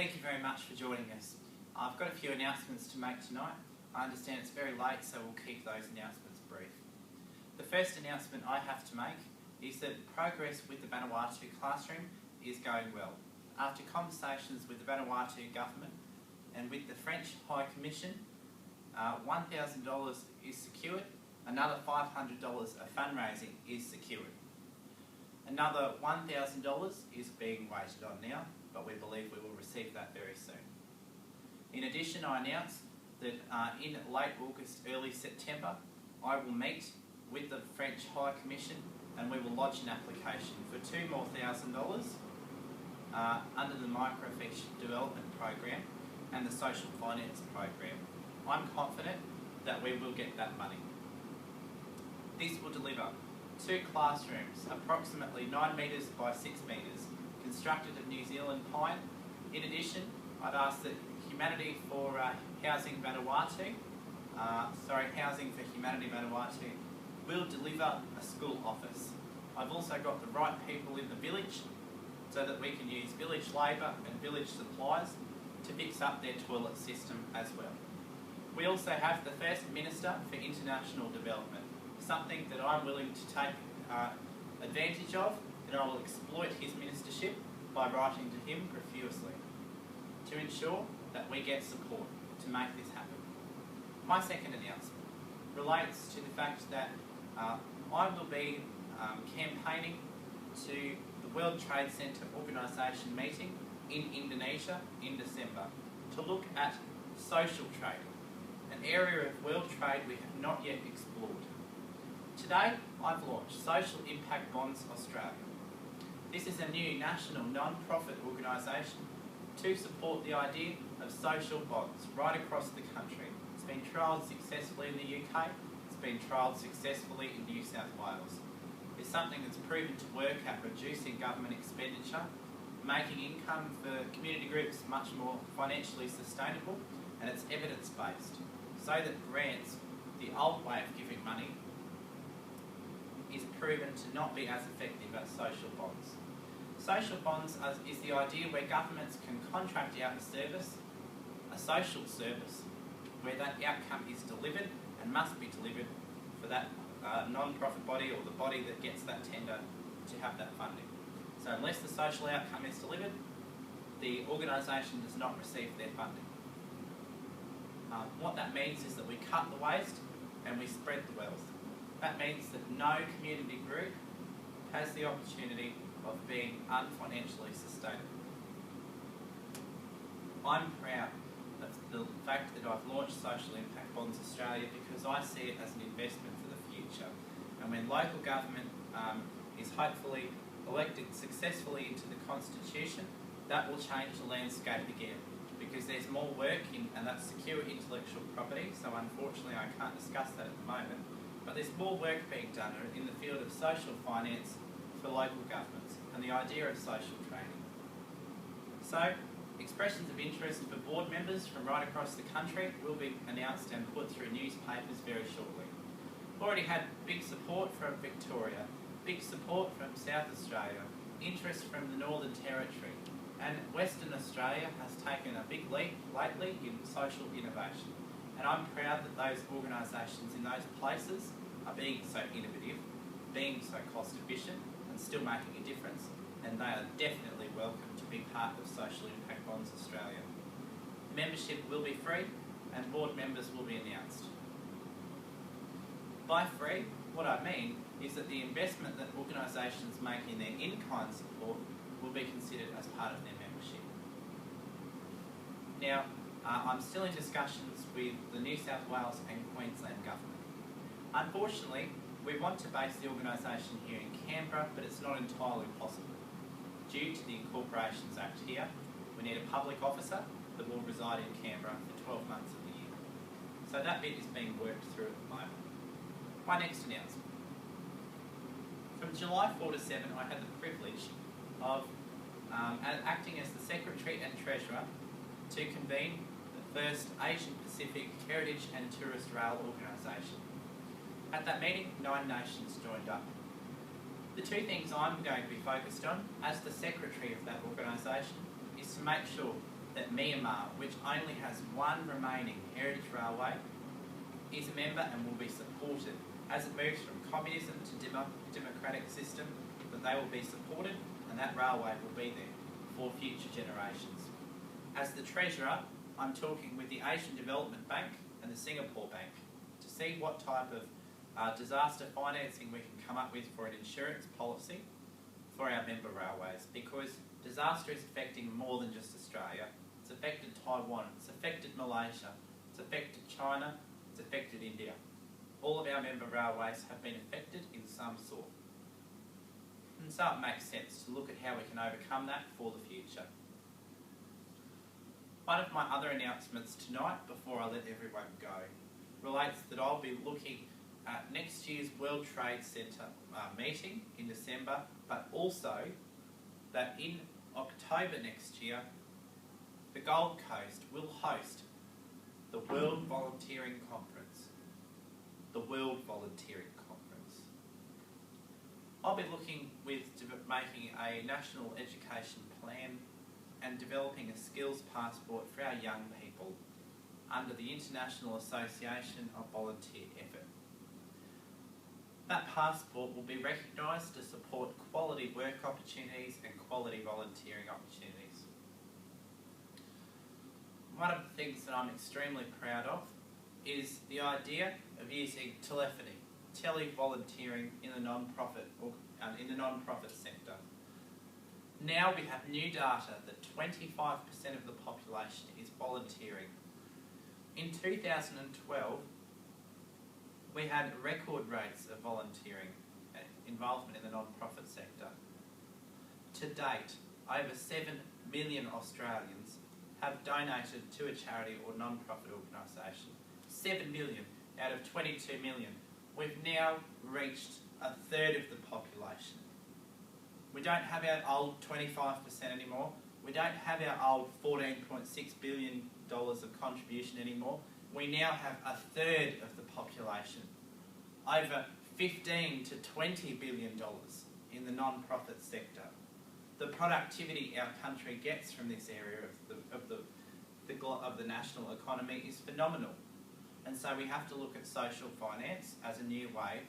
Thank you very much for joining us. I've got a few announcements to make tonight. I understand it's very late, so we'll keep those announcements brief. The first announcement I have to make is that progress with the Vanuatu classroom is going well. After conversations with the Vanuatu government and with the French High Commission, $1,000 is secured, another $500 of fundraising is secured. Another $1,000 is being waited on now, but we believe we will receive that very soon. In addition, I announce that in late August, early September, I will meet with the French High Commission and we will lodge an application for $2,000 more under the Microfiche Development Program and the Social Finance Program. I'm confident that we will get that money. This will deliver 2 classrooms, approximately 9 metres by 6 metres, constructed of New Zealand pine. In addition, I'd ask that Humanity for Housing Vanuatu, Housing for Humanity Vanuatu, will deliver a school office. I've also got the right people in the village so that we can use village labour and village supplies to fix up their toilet system as well. We also have the First Minister for International Development, something that I'm willing to take advantage of, and I will exploit his ministership by writing to him profusely to ensure that we get support to make this happen. My second announcement relates to the fact that I will be campaigning to the World Trade Center Organisation meeting in Indonesia in December to look at social trade, an area of world trade we have not yet explored. Today, I've launched Social Impact Bonds Australia. This is a new national non-profit organisation to support the idea of social bonds right across the country. It's been trialled successfully in the UK, it's been trialled successfully in New South Wales. It's something that's proven to work at reducing government expenditure, making income for community groups much more financially sustainable, and it's evidence-based, so that grants, the old way of giving money, is proven to not be as effective as social bonds. Social bonds is the idea where governments can contract out a service, a social service, where that outcome is delivered and must be delivered for that non-profit body or the body that gets that tender to have that funding. So unless the social outcome is delivered, the organisation does not receive their funding. What that means is that we cut the waste and we spread the wealth. That means that no community group has the opportunity of being unfinancially sustainable. I'm proud of the fact that I've launched Social Impact Bonds Australia because I see it as an investment for the future. And when local government is hopefully elected successfully into the Constitution, that will change the landscape again, because there's more work in, and that's secure intellectual property, so unfortunately I can't discuss that at the moment, but there's more work being done in the field of social finance for local governments and the idea of social training. So, expressions of interest for board members from right across the country will be announced and put through newspapers very shortly. We've already had big support from Victoria, big support from South Australia, interest from the Northern Territory, and Western Australia has taken a big leap lately in social innovation. And I'm proud that those organisations in those places are being so innovative, being so cost efficient, and still making a difference, and they are definitely welcome to be part of Social Impact Bonds Australia. Membership will be free and board members will be announced. By free, what I mean is that the investment that organisations make in their in-kind support will be considered as part of their membership. Now, I'm still in discussions with the New South Wales and Queensland government. Unfortunately, we want to base the organisation here in Canberra, but it's not entirely possible. Due to the Incorporations Act here, we need a public officer that will reside in Canberra for 12 months of the year. So that bit is being worked through at the moment. My next announcement. From July 4 to 7, I had the privilege of acting as the Secretary and Treasurer to convene the first Asian Pacific Heritage and Tourist Rail Organisation. At that meeting, 9 nations joined up. The 2 things I'm going to be focused on as the Secretary of that organisation is to make sure that Myanmar, which only has one remaining heritage railway, is a member and will be supported. As it moves from communism to democratic system, that they will be supported and that railway will be there for future generations. As the Treasurer, I'm talking with the Asian Development Bank and the Singapore Bank to see what type of disaster financing we can come up with for an insurance policy for our member railways, because disaster is affecting more than just Australia. It's affected Taiwan, it's affected Malaysia, it's affected China, it's affected India. All of our member railways have been affected in some sort. And so it makes sense to look at how we can overcome that for the future. One of my other announcements tonight, before I let everyone go, relates that I'll be looking at next year's World Trade Centre meeting in December, but also that in October next year, the Gold Coast will host the World Volunteering Conference. The World Volunteering Conference. I'll be looking with making a national education plan and developing a skills passport for our young people under the International Association of Volunteer Effort. That passport will be recognised to support quality work opportunities and quality volunteering opportunities. One of the things that I'm extremely proud of is the idea of using telephony, tele-volunteering in the non-profit sector. Now we have new data that 25% of the population is volunteering. In 2012, we had record rates of volunteering involvement in the non-profit sector. To date, over 7 million Australians have donated to a charity or non-profit organisation. 7 million out of 22 million. We've now reached a third of the population. We don't have our old 25% anymore. We don't have our old $14.6 billion of contribution anymore. We now have a third of the population. Over $15 to $20 billion in the non-profit sector. The productivity our country gets from this area of the national economy is phenomenal. And so we have to look at social finance as a new way